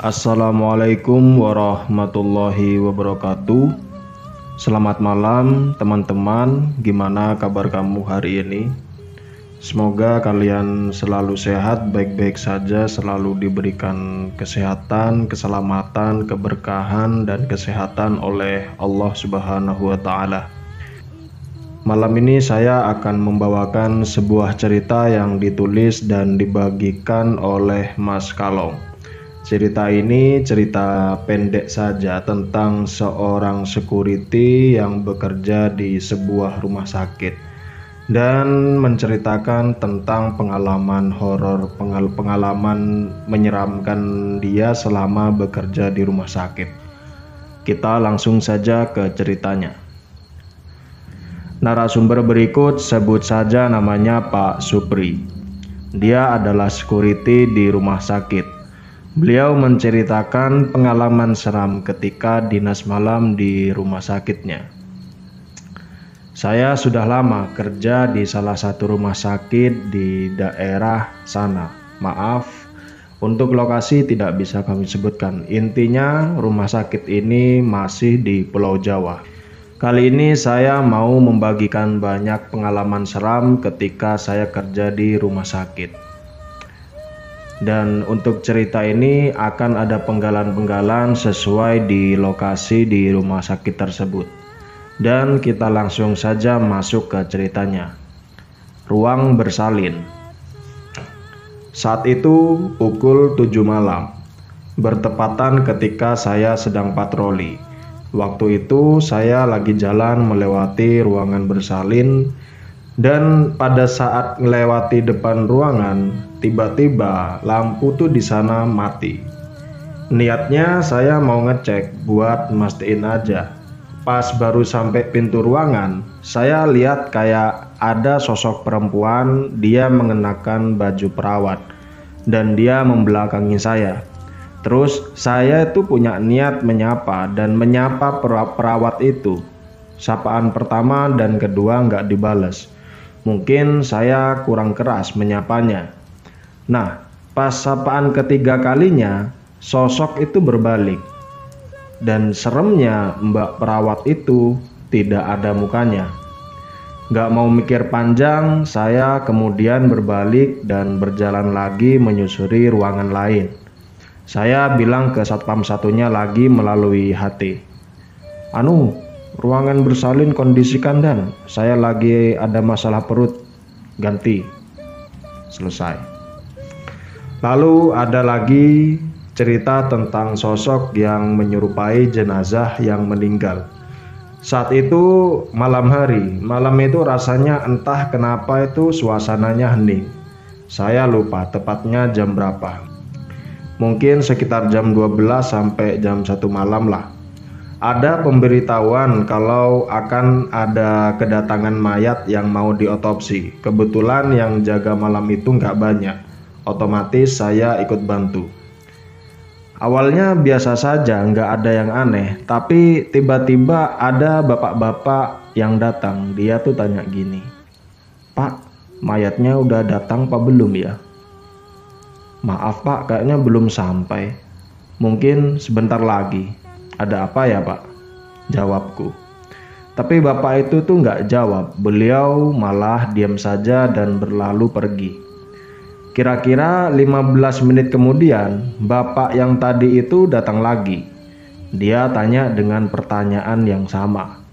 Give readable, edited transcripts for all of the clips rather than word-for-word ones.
Assalamualaikum warahmatullahi wabarakatuh. Selamat malam teman-teman, gimana kabar kamu hari ini? Semoga kalian selalu sehat, baik-baik saja, selalu diberikan kesehatan, keselamatan, keberkahan, dan kesehatan oleh Allah Subhanahu wa Ta'ala. Malam ini saya akan membawakan sebuah cerita yang ditulis dan dibagikan oleh Mas Kalong. Cerita ini cerita pendek saja tentang seorang security yang bekerja di sebuah rumah sakit dan menceritakan tentang pengalaman horor, pengalaman menyeramkan dia selama bekerja di rumah sakit. Kita langsung saja ke ceritanya. Narasumber berikut sebut saja namanya Pak Supri. Dia adalah security di rumah sakit. Beliau menceritakan pengalaman seram ketika dinas malam di rumah sakitnya. Saya sudah lama kerja di salah satu rumah sakit di daerah sana. Maaf, untuk lokasi tidak bisa kami sebutkan. Intinya rumah sakit ini masih di Pulau Jawa. Kali ini saya mau membagikan banyak pengalaman seram ketika saya kerja di rumah sakit. Dan untuk cerita ini akan ada penggalan-penggalan sesuai di lokasi di rumah sakit tersebut. Dan kita langsung saja masuk ke ceritanya. Ruang bersalin. Saat itu pukul 7 malam, bertepatan ketika saya sedang patroli. Waktu itu saya lagi jalan melewati ruangan bersalin, dan pada saat melewati depan ruangan, tiba-tiba lampu tuh di sana mati. Niatnya saya mau ngecek buat mastiin aja. Pas baru sampai pintu ruangan, saya lihat kayak ada sosok perempuan, dia mengenakan baju perawat dan dia membelakangi saya. Terus saya itu punya niat menyapa dan menyapa perawat itu. Sapaan pertama dan kedua nggak dibales. Mungkin saya kurang keras menyapanya. Nah, pas sapaan ketiga kalinya, sosok itu berbalik. Dan seremnya mbak perawat itu tidak ada mukanya. Gak mau mikir panjang, saya kemudian berbalik dan berjalan lagi menyusuri ruangan lain. Saya bilang ke satpam satunya lagi melalui HT. Ruangan bersalin kondisikan dan saya lagi ada masalah perut, ganti. Selesai. Lalu ada lagi cerita tentang sosok yang menyerupai jenazah yang meninggal. Saat itu malam hari, malam itu rasanya entah kenapa itu suasananya hening. Saya lupa tepatnya jam berapa. Mungkin sekitar jam 12 sampai jam 1 malam lah. Ada pemberitahuan kalau akan ada kedatangan mayat yang mau diotopsi. Kebetulan yang jaga malam itu nggak banyak. Otomatis saya ikut bantu. Awalnya biasa saja, nggak ada yang aneh. Tapi tiba-tiba ada bapak-bapak yang datang. Dia tuh tanya gini, "Pak, mayatnya udah datang apa belum ya?" "Maaf Pak, kayaknya belum sampai. Mungkin sebentar lagi." "Ada apa ya Pak?" jawabku. Tapi bapak itu tuh nggak jawab. Beliau malah diam saja dan berlalu pergi. Kira-kira 15 menit kemudian, bapak yang tadi itu datang lagi. Dia tanya dengan pertanyaan yang sama.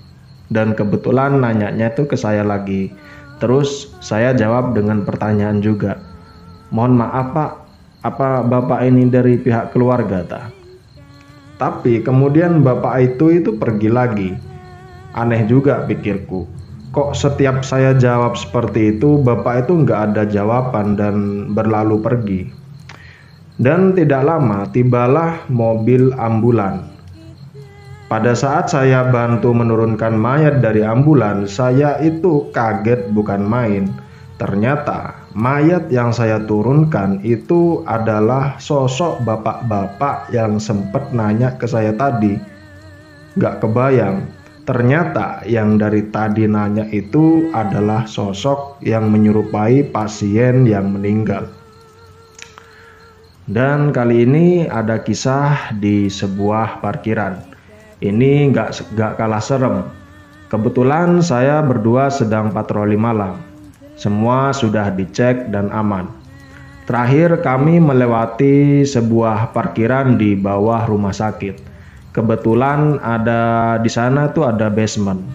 Dan kebetulan nanyanya tuh ke saya lagi. Terus saya jawab dengan pertanyaan juga. "Mohon maaf Pak, apa bapak ini dari pihak keluarga ta?" Tapi kemudian bapak itu pergi lagi. Aneh juga pikirku. Kok setiap saya jawab seperti itu, bapak itu nggak ada jawaban dan berlalu pergi. Dan tidak lama tibalah mobil ambulan. Pada saat saya bantu menurunkan mayat dari ambulan, saya itu kaget bukan main. Ternyata mayat yang saya turunkan itu adalah sosok bapak-bapak yang sempat nanya ke saya tadi. Gak kebayang, ternyata yang dari tadi nanya itu adalah sosok yang menyerupai pasien yang meninggal. Dan kali ini ada kisah di sebuah parkiran. Ini nggak kalah serem. Kebetulan saya berdua sedang patroli malam. Semua sudah dicek dan aman. Terakhir kami melewati sebuah parkiran di bawah rumah sakit. Kebetulan ada di sana tuh ada basement.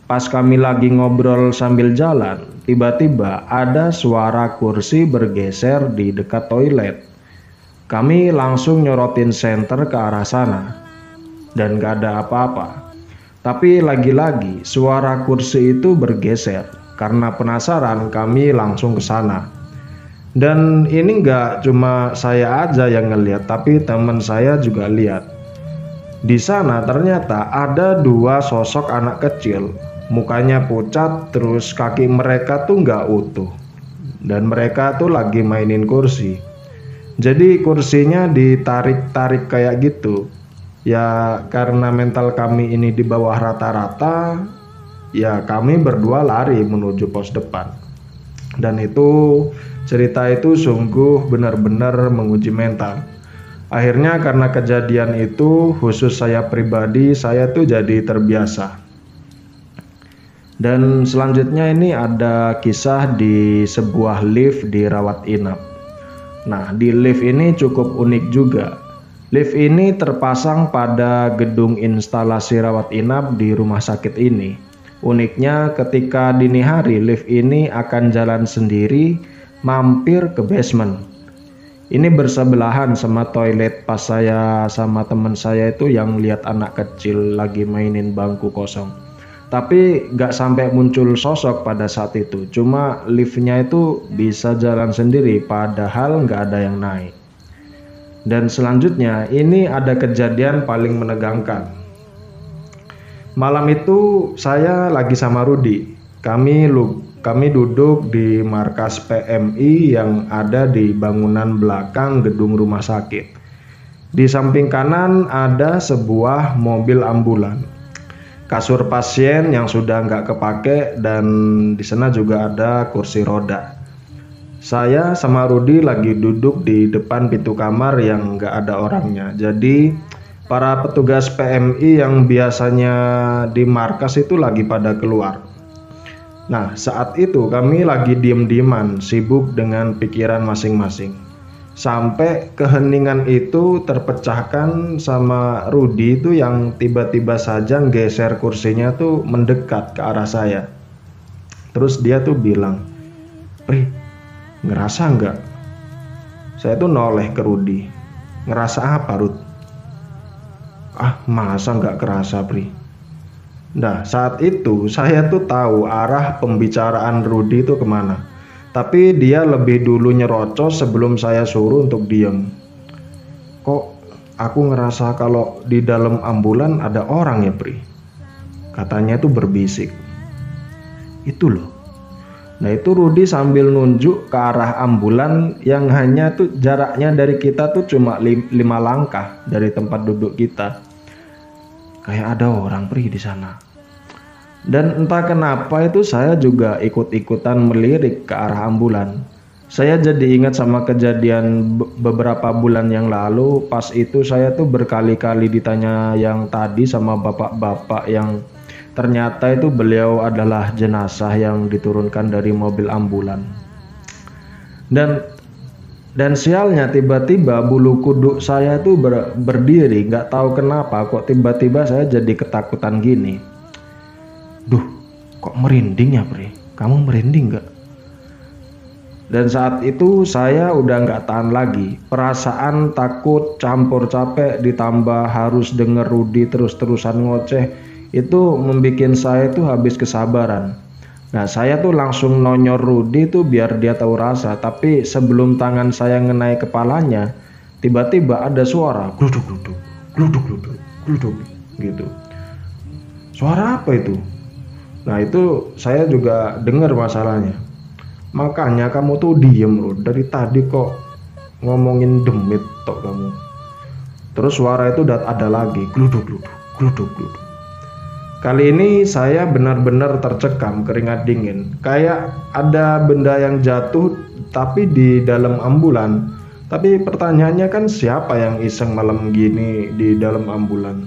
Pas kami lagi ngobrol sambil jalan, tiba-tiba ada suara kursi bergeser di dekat toilet. Kami langsung nyorotin senter ke arah sana dan gak ada apa-apa. Tapi lagi-lagi suara kursi itu bergeser. Karena penasaran kami langsung ke sana. Dan ini gak cuma saya aja yang ngeliat, tapi teman saya juga lihat. Di sana ternyata ada dua sosok anak kecil. Mukanya pucat, terus kaki mereka tuh nggak utuh. Dan mereka tuh lagi mainin kursi. Jadi kursinya ditarik-tarik kayak gitu. Ya karena mental kami ini di bawah rata-rata, ya kami berdua lari menuju pos depan. Dan cerita itu sungguh benar-benar menguji mental. Akhirnya karena kejadian itu, khusus saya pribadi, saya tuh jadi terbiasa. Dan selanjutnya ini ada kisah di sebuah lift di rawat inap. Nah, di lift ini cukup unik juga. Lift ini terpasang pada gedung instalasi rawat inap di rumah sakit ini. Uniknya ketika dini hari lift ini akan jalan sendiri mampir ke basement. Ini bersebelahan sama toilet pas saya sama teman saya itu yang lihat anak kecil lagi mainin bangku kosong. Tapi gak sampai muncul sosok pada saat itu. Cuma liftnya itu bisa jalan sendiri padahal gak ada yang naik. Dan selanjutnya ini ada kejadian paling menegangkan. Malam itu saya lagi sama Rudi. Kami duduk di markas PMI yang ada di bangunan belakang gedung rumah sakit. Di samping kanan ada sebuah mobil ambulan. Kasur pasien yang sudah nggak kepake dan di sana juga ada kursi roda. Saya sama Rudi lagi duduk di depan pintu kamar yang nggak ada orangnya. Jadi para petugas PMI yang biasanya di markas itu lagi pada keluar. Nah, saat itu kami lagi diem-dieman, sibuk dengan pikiran masing-masing. Sampai keheningan itu terpecahkan sama Rudi itu yang tiba-tiba saja geser kursinya tuh mendekat ke arah saya. Terus dia tuh bilang, "Pri, ngerasa nggak?" Saya tuh noleh ke Rudi. "Ngerasa apa, Rud?" "Ah, masa nggak kerasa, Pri?" Nah, saat itu saya tuh tahu arah pembicaraan Rudi itu kemana. Tapi dia lebih dulu nyerocos sebelum saya suruh untuk diem. "Kok aku ngerasa kalau di dalam ambulan ada orang ya, Pri?" Katanya tuh berbisik. "Itu loh." Nah, itu Rudi sambil nunjuk ke arah ambulan yang hanya tuh jaraknya dari kita tuh cuma 5 langkah dari tempat duduk kita. "Kayak ada orang, Pri, di sana." Dan entah kenapa itu saya juga ikut-ikutan melirik ke arah ambulan. Saya jadi ingat sama kejadian beberapa bulan yang lalu. Pas itu saya tuh berkali-kali ditanya yang tadi sama bapak-bapak yang ternyata itu beliau adalah jenazah yang diturunkan dari mobil ambulan. Dan sialnya tiba-tiba bulu kuduk saya tuh berdiri. Gak tahu kenapa kok tiba-tiba saya jadi ketakutan gini. "Duh, kok merinding ya, Pri? Kamu merinding gak?" Dan saat itu saya udah gak tahan lagi. Perasaan takut campur capek ditambah harus denger Rudi terus-terusan ngoceh itu membuat saya tuh habis kesabaran. Nah, saya tuh langsung nonyor Rudi tuh biar dia tahu rasa. Tapi sebelum tangan saya ngenai kepalanya, tiba-tiba ada suara gluduk-gluduk, gluduk-gluduk, gluduk gitu. Suara apa itu? Nah, itu saya juga dengar masalahnya. "Makanya kamu tuh diem, Rud. Dari tadi kok ngomongin demit tok kamu." Terus suara itu ada lagi, gluduk-gluduk, gluduk-gluduk. Kali ini saya benar-benar tercekam, keringat dingin. Kayak ada benda yang jatuh tapi di dalam ambulan. Tapi pertanyaannya kan, siapa yang iseng malam gini di dalam ambulan?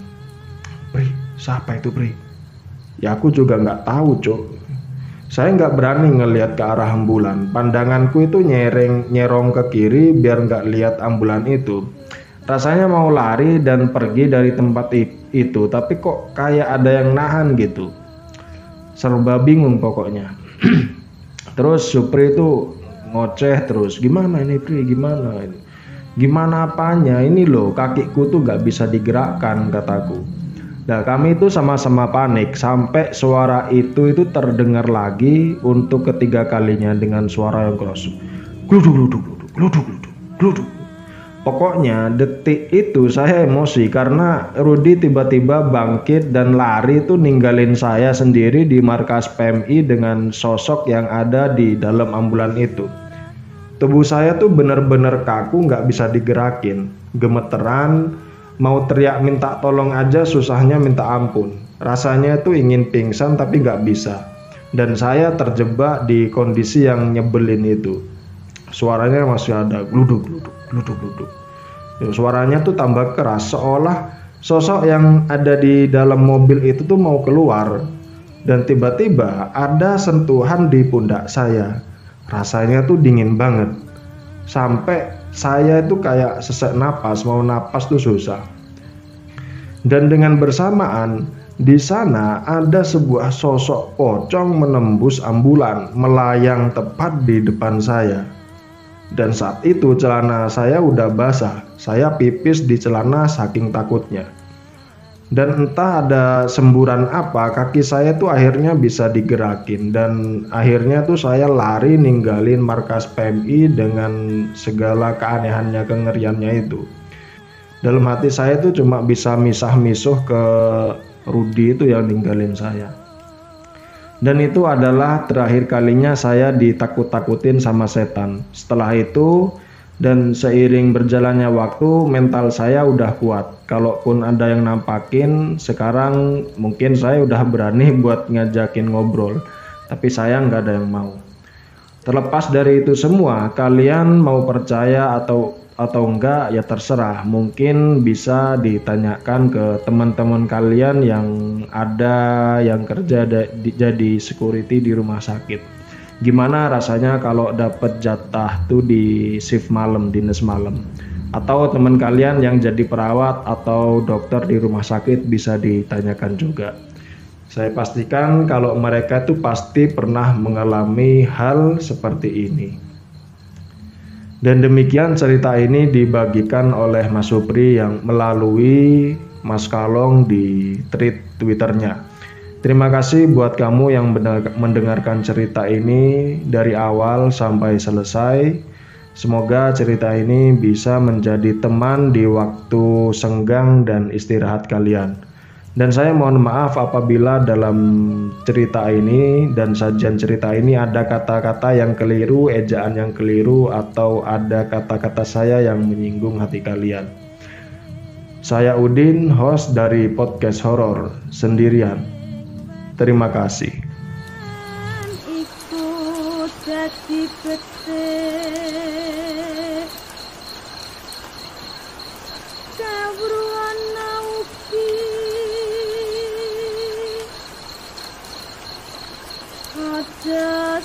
Pri, siapa itu Pri? Ya aku juga nggak tahu Cok. Saya nggak berani ngelihat ke arah ambulan. Pandanganku itu nyerong ke kiri biar nggak lihat ambulan itu. Rasanya mau lari dan pergi dari tempat itu, tapi kok kayak ada yang nahan gitu. Serba bingung pokoknya. Terus Supri itu ngoceh terus, gimana ini Pri, gimana ini? Gimana apanya? Ini loh kakiku tuh nggak bisa digerakkan, kataku. Nah kami itu sama-sama panik sampai suara itu terdengar lagi untuk ketiga kalinya dengan suara yang keras. Gluduk gluduk gluduk gluduk gluduk gluduk. Pokoknya detik itu saya emosi karena Rudi tiba-tiba bangkit dan lari tuh ninggalin saya sendiri di markas PMI dengan sosok yang ada di dalam ambulan itu. Tubuh saya tuh bener-bener kaku, nggak bisa digerakin, gemeteran, mau teriak minta tolong aja susahnya minta ampun. Rasanya tuh ingin pingsan tapi nggak bisa. Dan saya terjebak di kondisi yang nyebelin itu. Suaranya masih ada gluduk gluduk gluduk gluduk. Suaranya tuh tambah keras, seolah sosok yang ada di dalam mobil itu tuh mau keluar. Dan tiba-tiba ada sentuhan di pundak saya. Rasanya tuh dingin banget. Sampai saya itu kayak sesak napas, mau napas tuh susah. Dan dengan bersamaan di sana ada sebuah sosok pocong menembus ambulan, melayang tepat di depan saya. Dan saat itu celana saya udah basah, saya pipis di celana saking takutnya. Dan entah ada semburan apa, kaki saya tuh akhirnya bisa digerakin. Dan akhirnya tuh saya lari ninggalin markas PMI dengan segala keanehannya, kengeriannya itu. Dalam hati saya tuh cuma bisa misah-misuh ke Rudi itu yang ninggalin saya. Dan itu adalah terakhir kalinya saya ditakut-takutin sama setan. Setelah itu dan seiring berjalannya waktu, mental saya udah kuat. Kalaupun ada yang nampakin, sekarang mungkin saya udah berani buat ngajakin ngobrol. Tapi saya nggak ada yang mau. Terlepas dari itu semua, kalian mau percaya atau enggak ya terserah. Mungkin bisa ditanyakan ke teman-teman kalian yang ada yang kerja jadi security di rumah sakit. Gimana rasanya kalau dapat jatah tuh di shift malam, dinas malam. Atau teman kalian yang jadi perawat atau dokter di rumah sakit bisa ditanyakan juga. Saya pastikan kalau mereka tuh pasti pernah mengalami hal seperti ini. Dan demikian cerita ini dibagikan oleh Mas Supri yang melalui Mas Kalong di thread Twitternya. Terima kasih buat kamu yang mendengarkan cerita ini dari awal sampai selesai. Semoga cerita ini bisa menjadi teman di waktu senggang dan istirahat kalian. Dan saya mohon maaf apabila dalam cerita ini dan sajian cerita ini ada kata-kata yang keliru, ejaan yang keliru, atau ada kata-kata saya yang menyinggung hati kalian. Saya Udin, host dari podcast horor sendirian. Terima kasih. Ikut kaki petik kabruan nauki ada